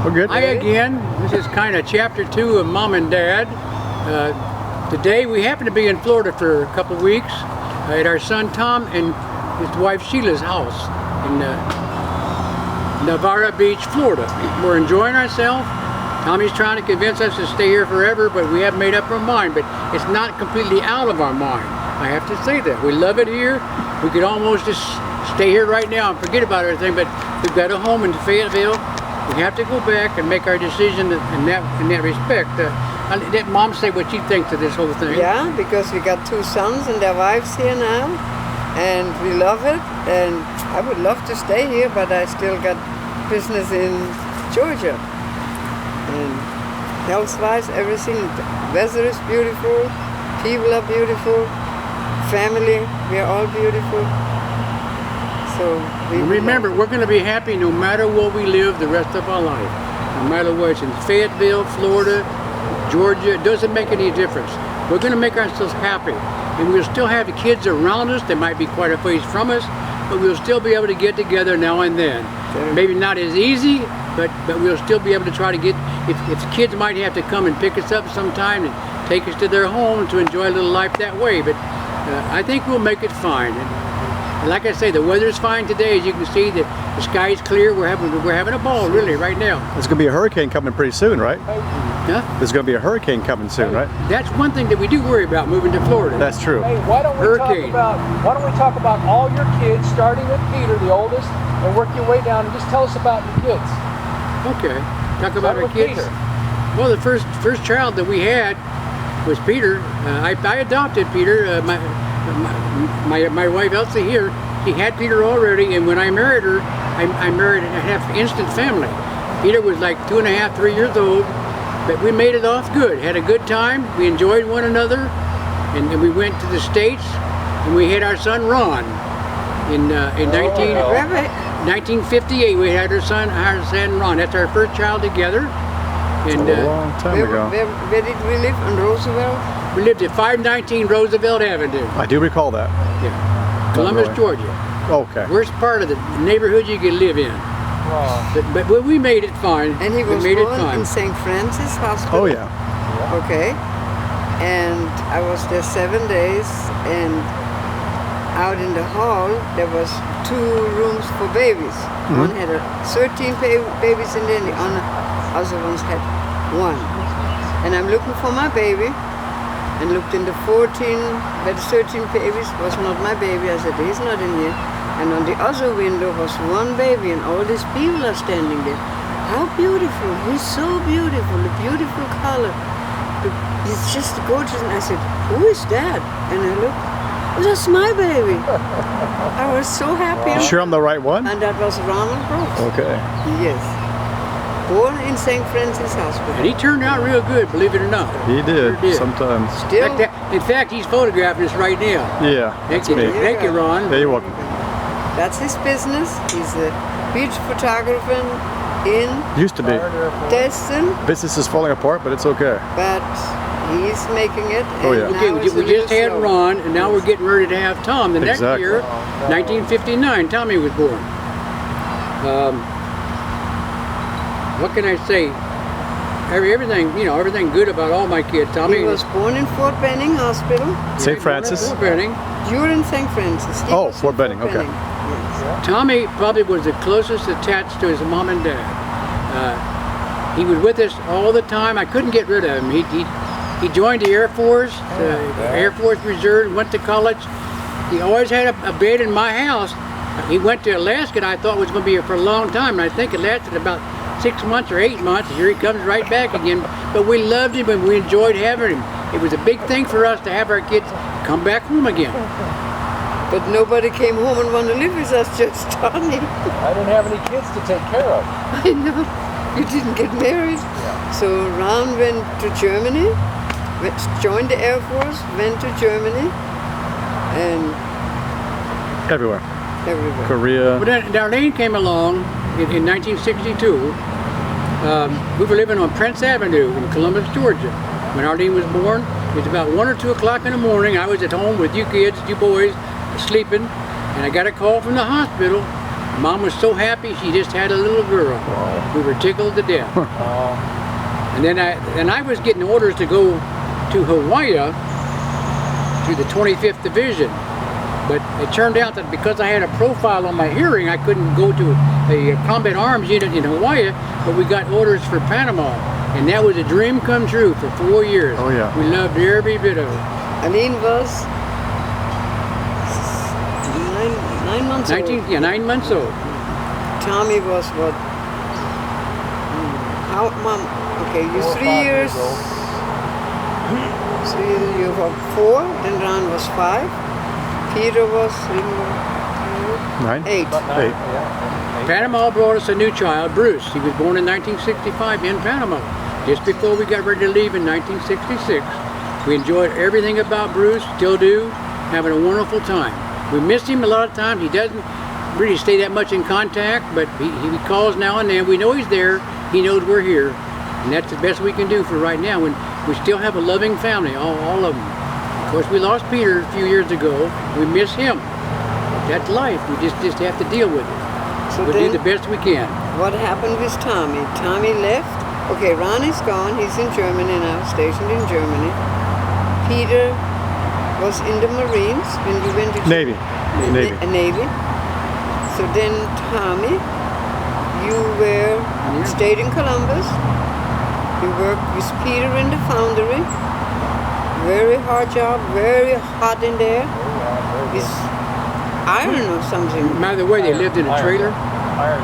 We're good. Hi again. This is kind of chapter 2 of Mom and Dad. Today we happen to be in Florida for a couple of weeks at our son Tom and his wife Sheila's house in Navarro Beach, Florida. We're enjoying ourselves. Tommy's trying to convince us to stay here forever, but we haven't made up our mind. But it's not completely out of our mind. I have to say that. We love it here. We could almost just stay here right now and forget about everything, but we've got a home in Fayetteville. We have to go back and make our decision in that respect. Let Mom say what she thinks of this whole thing. Yeah, because we got 2 sons and their wives here now, and we love it. And I would love to stay here, but I still got business in Georgia. And health-wise, everything. The weather is beautiful, people are beautiful, family, we are all beautiful. So remember, we're going to be happy no matter where we live the rest of our life. No matter where it's in Fayetteville, Florida, Georgia, it doesn't make any difference. We're going to make ourselves happy. And we'll still have the kids around us. They might be quite a ways from us, but we'll still be able to get together now and then. Maybe not as easy, but we'll still be able to try to get, if the kids might have to come and pick us up sometime and take us to their home to enjoy a little life that way. But I think we'll make it fine. And like I say, the weather's fine today. As you can see, the sky's clear. We're having a ball, really, right now. There's going to be a hurricane coming pretty soon, right? Huh? There's going to be a hurricane coming soon, right? That's one thing that we do worry about moving to Florida. That's true. Hey, why don't we talk about all your kids, starting with Peter, the oldest, and work your way down, and just tell us about your kids. Okay. Talk about our kids. Peter. Well, the first child that we had was Peter. I adopted Peter. My wife Elsie here, she had Peter already, and when I married her, I married and have instant family. Peter was like 2.5, 3 years old, but we made it off good. Had a good time. We enjoyed one another, and then we went to the States, and we had our son Ron in 1958. We had our son Ron. That's our first child together. And a long time ago. Where did we live? On Roosevelt? We lived at 519 Roosevelt Avenue. I do recall that. Yeah. Columbus, really. Georgia. Okay. Worst part of the neighborhood you could live in. But we made it fine. And he was born in St. Francis Hospital. Oh yeah. Okay. And I was there 7 days, and out in the hall there was 2 rooms for babies. One had 13 babies in there, and the other ones had 1. And I'm looking for my baby, and looked in the 14, but the 13 babies was not my baby. I said, he's not in here. And on the other window was 1 baby, and all these people are standing there. How beautiful, he's so beautiful, the beautiful color. It's just gorgeous. And I said, who is that? And I looked, oh, that's my baby. I was so happy. Sure I'm the right one? And that was Ronald Brooks. Okay. Yes. Born in St. Francis Hospital. And he turned out real good, believe it or not. He did, Sure did. sometimes. Still. In fact, he's photographing us right now. Yeah, Thank that's you. me. Thank you, Ron. Yeah, you're welcome. That's his business. He's a beach photographer in Used to be. Destin, Business is falling apart, but it's okay. but he's making it. Oh, yeah. And Okay, now it's we a just little had slow. Ron, and now we're getting ready to have Tom. The next Exactly. year, 1959, Tommy was born. What can I say? Everything good about all my kids. Tommy He was born in Fort Benning Hospital. St. Francis? Fort Benning. You're in St. Francis. He Oh, was in Fort Benning, okay. Yes. Tommy probably was the closest attached to his mom and dad. He was with us all the time. I couldn't get rid of him. He joined the Air Force, Air Force Reserve, went to college. He always had a bed in my house. He went to Alaska, and I thought it was going to be for a long time, and I think it lasted about 6 months or 8 months. Here he comes right back again. But we loved him, and we enjoyed having him. It was a big thing for us to have our kids come back home again. But nobody came home and wanted to live with us, just Tommy. I didn't have any kids to take care of. I know. You didn't get married. So Ron went to Germany, joined the Air Force, went to Germany, and Everywhere. everywhere. Korea. But then Darlene came along in 1962. We were living on Prince Avenue in Columbus, Georgia. When Arlene was born, it was about 1 or 2 o'clock in the morning. I was at home with you kids, you boys, sleeping, and I got a call from the hospital Mom was so happy she just had a little girl. We were tickled to death. And then I was getting orders to go to Hawaii to the 25th Division. But it turned out that because I had a profile on my hearing, I couldn't go to a combat arms unit in Hawaii, but we got orders for Panama. And that was a dream come true for 4 years. Oh, yeah. We loved every bit of it. Aline was 9 months old. 9 months old. Tommy was what? How, Mom? Okay, you 3 years. So you were 4, then Ron was 5. Peter was 9? 8. 8. Panama brought us a new child, Bruce. He was born in 1965 in Panama, just before we got ready to leave in 1966. We enjoyed everything about Bruce, still do, having a wonderful time. We miss him a lot of times. He doesn't really stay that much in contact, but he calls now and then. We know he's there. He knows we're here, and that's the best we can do for right now. When we still have a loving family, all of them. Of course, we lost Peter a few years ago. We miss him. That's life. We just have to deal with it. So We'll do the best we can. what happened with Tommy? Tommy left. Okay, Ron is gone. He's in Germany now, stationed in Germany. Peter was in the Marines when we went to Navy. Navy. Navy. So then Tommy, you stayed in Columbus. You worked with Peter in the foundry. Very hard job, very hot in there. With iron or something. By the way, they lived in a trailer.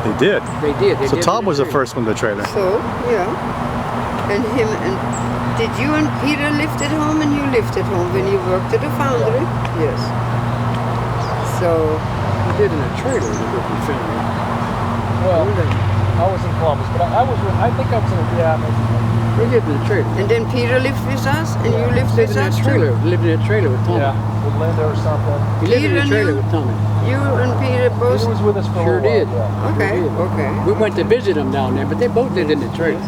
They did. They did. They So lived Tom in a was the trailer. first one in the trailer. So, yeah. And did you and Peter live at home and you lived at home when you worked at the foundry? Yes. So, They lived in a trailer. The Griffin family. Well, I was in Columbus, but I think I was in They lived in a trailer. and then Peter lived with us and you lived Lived with in a us trailer. too. Lived in a trailer with Tommy. with Linda or something. He lived in Peter a and trailer you? with Tommy. You and Peter both? He was with us for Sure a little did. while. Yeah. Okay, okay. We went to visit them down there, but they both lived in the trailer.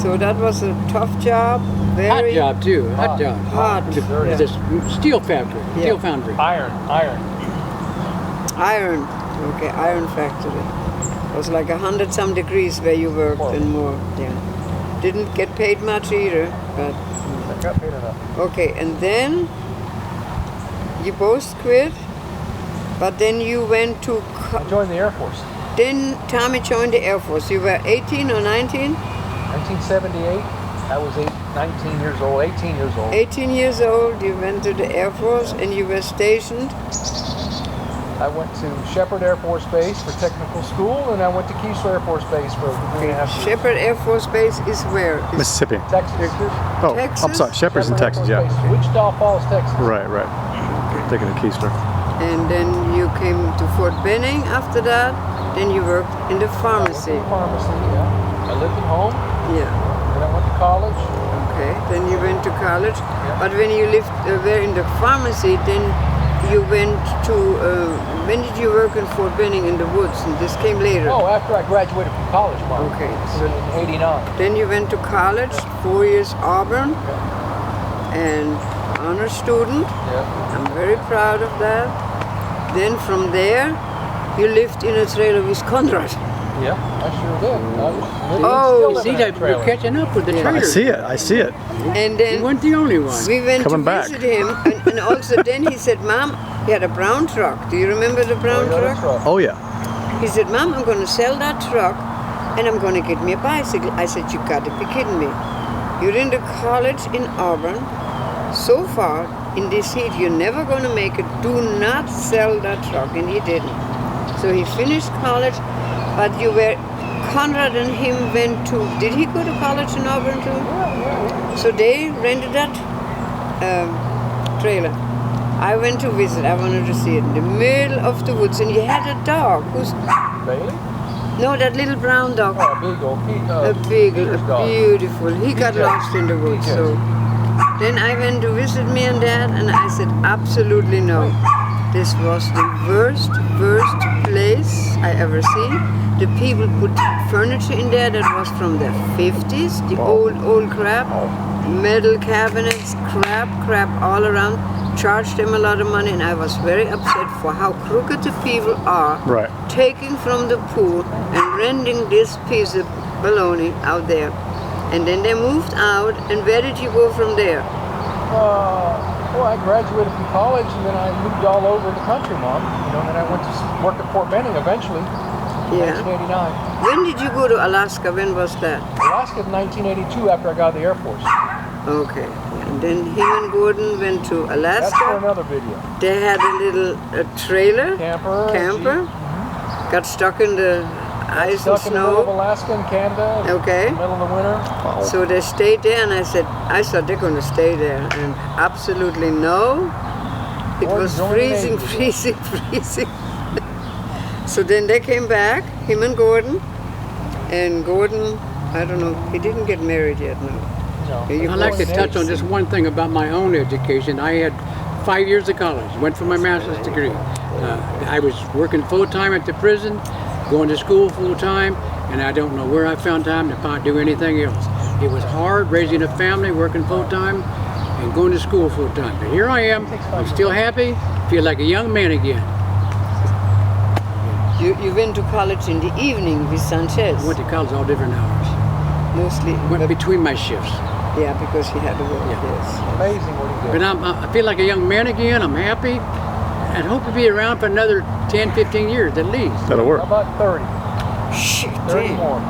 So that was a tough job. Very Hot job too. Hot job. Hot. It's a steel factory. Yeah. Steel foundry. Iron. Iron. Okay, iron factory. It was like 100-some degrees where you worked and more. Yeah. Didn't get paid much either, but I got paid enough. okay. And then you both quit, but then you went to. I joined the Air Force. Then Tommy joined the Air Force. You were 18 or 19? 1978. I was 19 years old, 18 years old. 18 years old. You went to the Air Force and you were stationed. I went to Shepherd Air Force Base for technical school, and I went to Keesler Air Force Base for 3.5 years. Shepherd Air Force Base is where? Is Mississippi. Texas. Oh, I'm Texas? sorry. Shepherd's in Shepherd Air Texas, Force yeah. Base, Wichita Falls, Texas. Right. Thinking of Keesler. And then you came to Fort Benning after that. Then you worked in the pharmacy. Pharmacy, yeah. I lived at home, Yeah. then I went to college. Okay. Then you went to college. But when you lived were in the pharmacy, then you went to. When did you work in Fort Benning in the woods? And this came later. Oh, after I graduated from college, Mark. Okay. In 89. Then you went to college, 4 years Auburn, and honor student. Yeah. I'm very proud of that. Then from there, you lived in a trailer with Conrad. Yeah, I sure did. I was Oh. still See living in that a we're trailer. catching up with the Yeah. trailer. I see it. And You then weren't the only one. we went Coming to back. visit him, and also then he said, Mom, he had a brown truck. Do you remember the brown Oh, yeah, truck? that's right. Oh, yeah. He said, Mom, I'm going to sell that truck and I'm going to get me a bicycle. I said, you got to be kidding me. You're in the college in Auburn. So far, in this heat, you're never going to make it. Do not sell that truck. And he didn't. So he finished college, but you were, Conrad and him went to, did he go to college in Auburn too? So they rented that trailer. I went to visit. I wanted to see it in the middle of the woods, and you had a dog. Who's Bailey? no, that little brown dog, Oh, a beagle. a beagle, Peter's a dog. beautiful. He got PJ. lost in the woods. PJ. So then I went to visit me and Dad, and I said, absolutely no. This was the worst place I ever seen. The people put furniture in there that was from the 50s, the old crap, metal cabinets, crap all around. charged them a lot of money, and I was very upset for how crooked the people are. Right. Taking from the pool and renting this piece of baloney out there. And then they moved out, and where did you go from there? Well, I graduated from college, and then I moved all over the country, Mom. You know, and then I went to work at Fort Benning eventually, in Yeah. 1989. When did you go to Alaska? When was that? Alaska in 1982 after I got out of the Air Force. Okay. And then him and Gordon went to That's for Alaska. another video. They had a little trailer, Camper. camper, Jeep. got stuck in the ice and Stuck in the middle of snow. Alaska and Canada. Okay. In the middle of the winter. Wow. So they stayed there, and I thought they're going to stay there, and absolutely no. It Gordon was joined the freezing, Navy. freezing, freezing. So then they came back, him and Gordon, I don't know, he didn't get married yet, no. No. You I'd like to both- touch on just one thing about my own education. I had 5 years of college, went for my master's degree. I was working full-time at the prison, going to school full-time, and I don't know where I found time to do anything else. It was hard raising a family, working full-time, and going to school full-time. But here I am, I'm still happy, feel like a young man again. You went to college in the evening with Sanchez, Went to college all different hours. mostly. Went between my shifts. Yeah, because he had to work, Yeah. yes. Amazing what he did. But I feel like a young man again, I'm happy, and hope to be around for another 10, 15 years at least. That'll work. How about 30? Shit, 30 damn. more.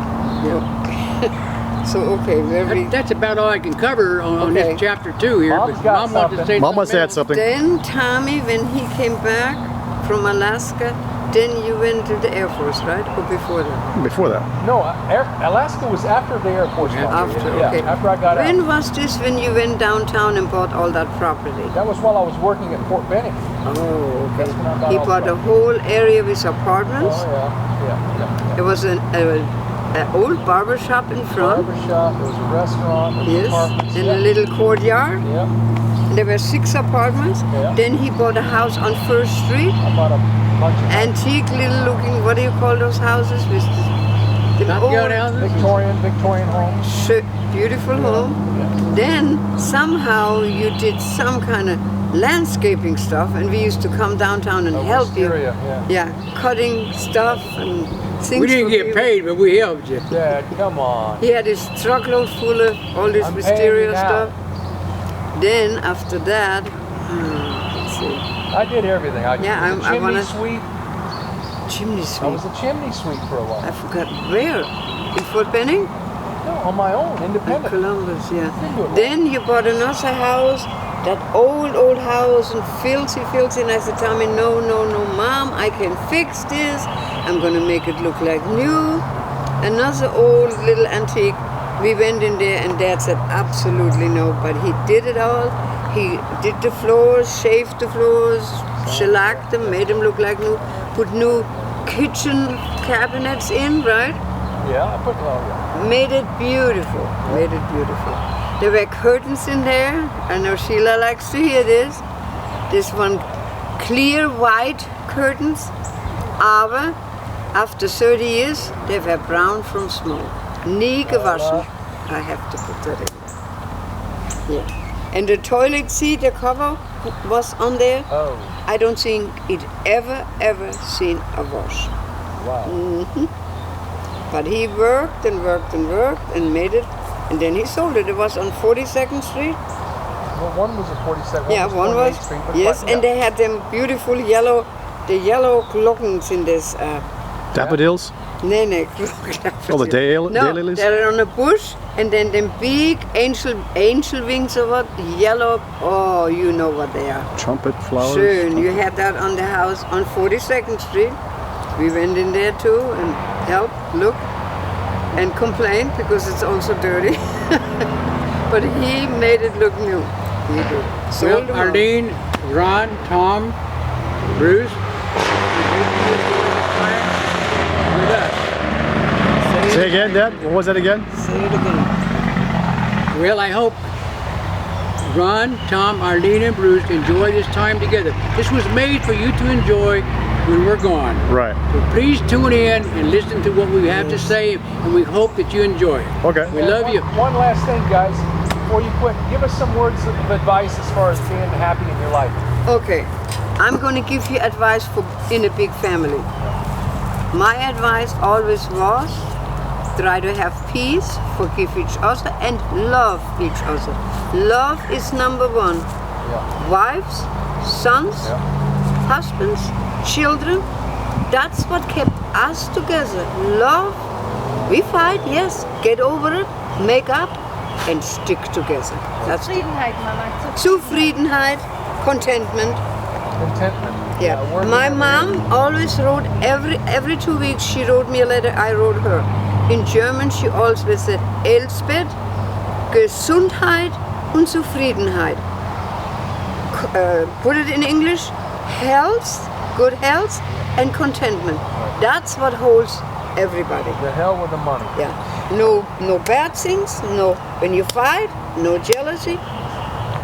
So, okay, very... That's about all I can cover on Okay. this chapter 2 here. Mom's but got Mom wanted to something. say Mom wants to add something. something. Then, Tommy, when he came back from Alaska, then you went to the Air Force, right? Or before that? Before that. No, Alaska was after the Air Force. Yeah. One. After, Yeah, okay. after I got When out. was this when you went downtown and bought all that property? That was while I was working at Fort Benning. Oh, That's when I okay. bought He all bought the a whole area with apartments. Oh, yeah. There was an old barber shop in front. Barber shop, there was a restaurant, there was Yes, apartments. and yeah. a little courtyard. Yeah, There were 6 apartments. Yeah. Then he bought a house on First Street. I bought a bunch of Antique little looking, what do you call those houses? With the Backyard houses? Victorian homes. beautiful home. Yeah. Then somehow you did some kind of landscaping stuff, and we used to come downtown and help you. Wisteria, yeah. Yeah, cutting stuff and things. We didn't for get people. paid, but we helped you. Dad, come on. He had his truckload full of all this I'm wisteria paying you now. stuff. Then after that, let's see, I did everything. I Yeah, was a I chimney wanna- sweep. chimney I sweep. was a chimney sweep for a I while. forgot where. In Fort Benning? No, on my own, In independent. Columbus, yeah. Didn't do it Then you bought another house, that old house, and filthy. And I said, Tommy, no, Mom, I can fix this. I'm gonna make it look like new. Another old little antique. We went in there, and Dad said, absolutely no. But he did it all. He did the floors, shaved the floors, shellacked them, made them look like new. Put new kitchen cabinets in, right? Yeah, I put, oh yeah. Made it beautiful. Made it beautiful. There were curtains in there. I know Sheila likes to hear this. This one clear white curtains. Aber after 30 years, they were brown from smoke. Nie gewaschen. I have to put that in there. Yeah. And the toilet seat, the cover was on there. Oh, I don't think it ever seen a wash. wow. But he worked and made it, and then he sold it. It was on 42nd Street. Well, one was at 42nd. Yeah, one was. 28th Street, but Yes, yeah. and they had them beautiful yellow glockens in this. Daffodils? Nee, Oh, the No, daylilies? they're on a bush, and then them big angel wings or what? Yellow. Oh, you know what they are. Trumpet flowers? Schön. You had that on the house on 42nd Street. We went in there too and helped, look, and complained because it's also dirty. But he made it look new. He did. Sold Well, them all. Arlene, Ron, Tom, Bruce. With us. Say again, Dad? What was that again? Say it again. Well, I hope Ron, Tom, Arlene, and Bruce enjoy this time together. This was made for you to enjoy when we're gone. Right. So please tune in and listen to what we have to say, and we hope that you enjoy it. Okay. We love you. One last thing, guys. before you quit, give us some words of advice as far as being happy in your life. Okay, I'm going to give you advice for in a big family. My advice always was try to have peace, forgive each other, and love each other. Love is number one. Yeah. Wives, sons, Yeah. husbands, children. That's what kept us together. Love. We fight, yes. Get over it, make up, and stick together. That's Zufriedenheit, Mama. Zufriedenheit, contentment. Contentment. Yeah. word My of- mom always wrote every 2 weeks she wrote me a letter. I wrote her. In German she always said Elsbeth, Gesundheit und Zufriedenheit. Put it in English, health, good health, and contentment. That's what holds everybody. The hell with the money. Yeah. No bad things. No. When you fight, no jealousy.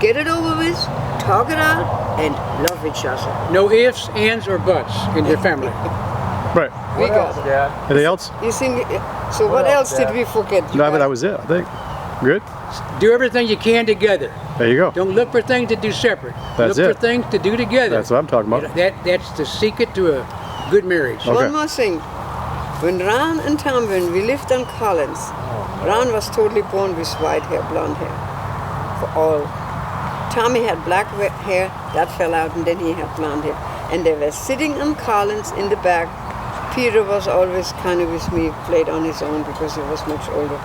Get it over with. Talk it out, and love each other. No ifs, ands, or buts in your family. Right. We What got else, it. Dad? Anything else? You think? So What what else, else did Dad? we forget? You No, but got that was it, I think. Good? Do everything you can together. There you go. Don't look for things to do separate. That's look it. for things to do together. That's what I'm talking about. That's the secret to a good marriage. Okay. One more thing. When Ron and Tom, when we lived on Collins, Ron was totally born with white hair, blonde hair. For all. Tommy had black hair, that fell out, and then he had blonde hair. And they were sitting on Collins in the back. Peter was always kind of with me, played on his own because he was much older.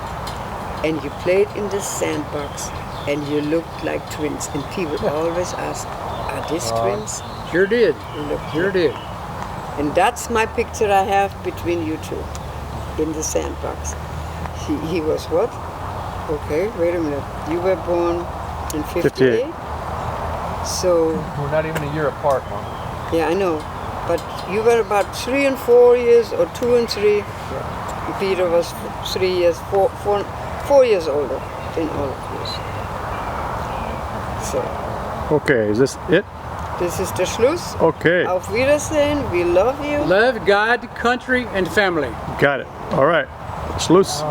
And you played in the sandbox, and you looked like twins. And people always ask, are these twins? Sure did. You look Sure did. And that's my picture I have between you two in the sandbox. He was what? Okay, wait a minute. You were born in 58? 58. So, We're not even a year apart, Mom. yeah, I know. But you were about 3 and 4 years, or 2 and 3. Peter was 3 years, 4 years older than all of you. So, Okay, is this it? this is the Schluss. Okay. Auf Wiedersehen. We love you. Love God, country, and family. Got it. All right. Schluss.